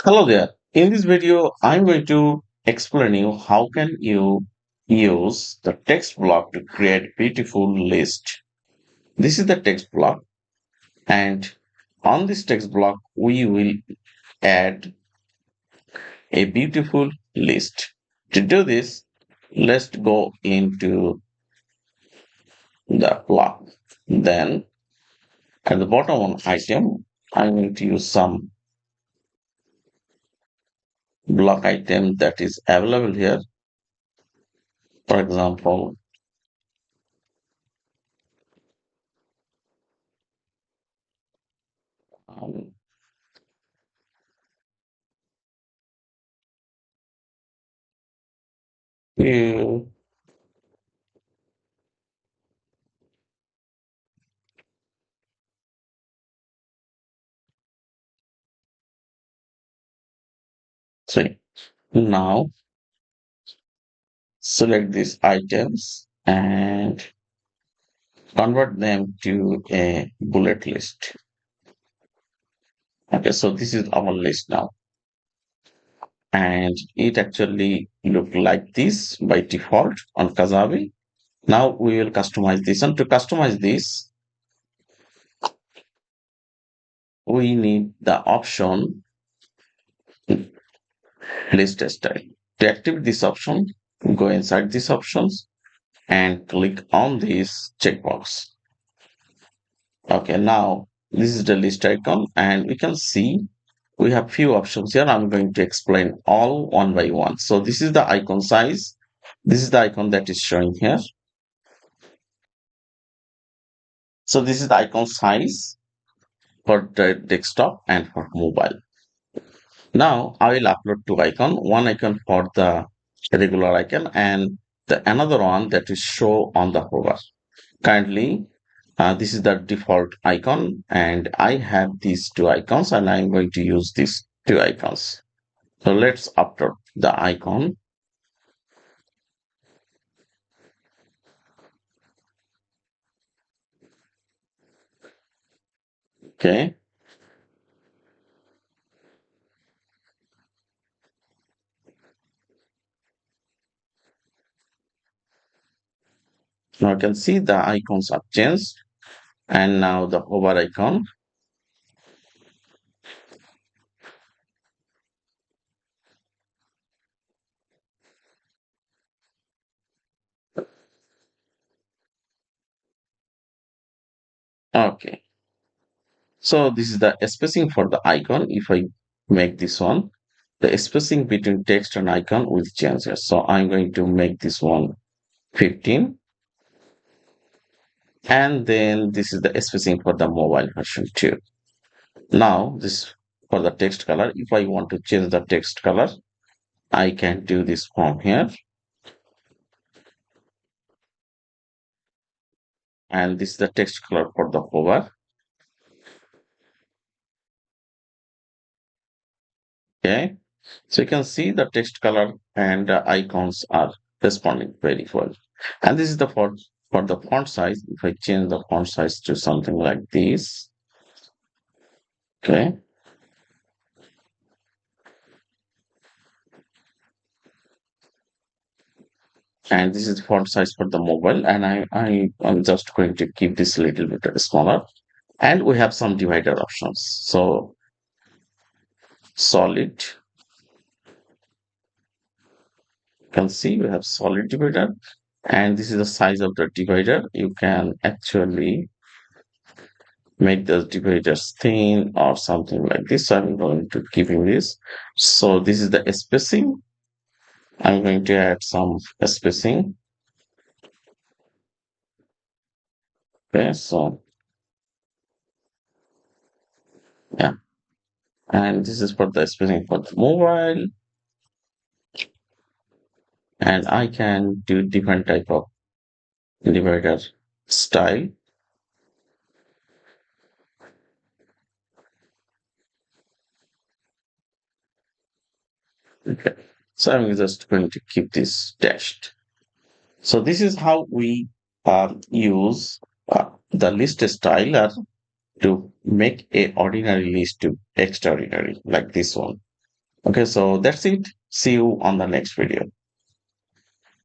Hello there. In this video, I'm going to explain you how can you use the text block to create beautiful list. This is the text block, and on this text block, we will add a beautiful list. To do this, let's go into the block. Then at the bottom of item, I'm going to use some block item that is available here. For example, um, you see. Now select these items and convert them to a bullet list. Okay, so this is our list now. And it actually look like this by default on Kajabi. Now we will customize this. And to customize this, we need the option list style. To activate this option, go inside these options and click on this checkbox. Okay, now this is the list icon and we can see we have few options here. I'm going to explain all one by one. So this is the icon size. This is the icon that is showing here. So this is the icon size for the desktop and for mobile. Now I will upload two icon, one icon for the regular icon and the another one that is show on the hover. Currently, this is the default icon and I have these two icons and I'm going to use these two icons. So let's upload the icon. Okay. Now you can see the icons have changed and now the hover icon. Okay. So this is the spacing for the icon. If I make this one, the spacing between text and icon will change here. So I'm going to make this one 15. And then this is the spacing for the mobile version too. Now this for the text color. If I want to change the text color, I can do this from here. And this is the text color for the hover. Okay. So you can see the text color and icons are responding very well. And this is the for the font size. If I change the font size to something like this, okay, and this is the font size for the mobile, and I'm just going to keep this a little bit smaller. And we have some divider options. So solid, you can see we have solid divider, and this is the size of the divider. You can actually make the dividers thin or something like this. So I'm going to keeping this. So this is the spacing. I'm going to add some spacing. Okay, so yeah, and this is for the spacing for the mobile, and I can do different type of divider style. Okay, so I'm just going to keep this dashed. So this is how we use the list styler to make a ordinary list to extraordinary like this one. Okay, so that's it. See you on the next video.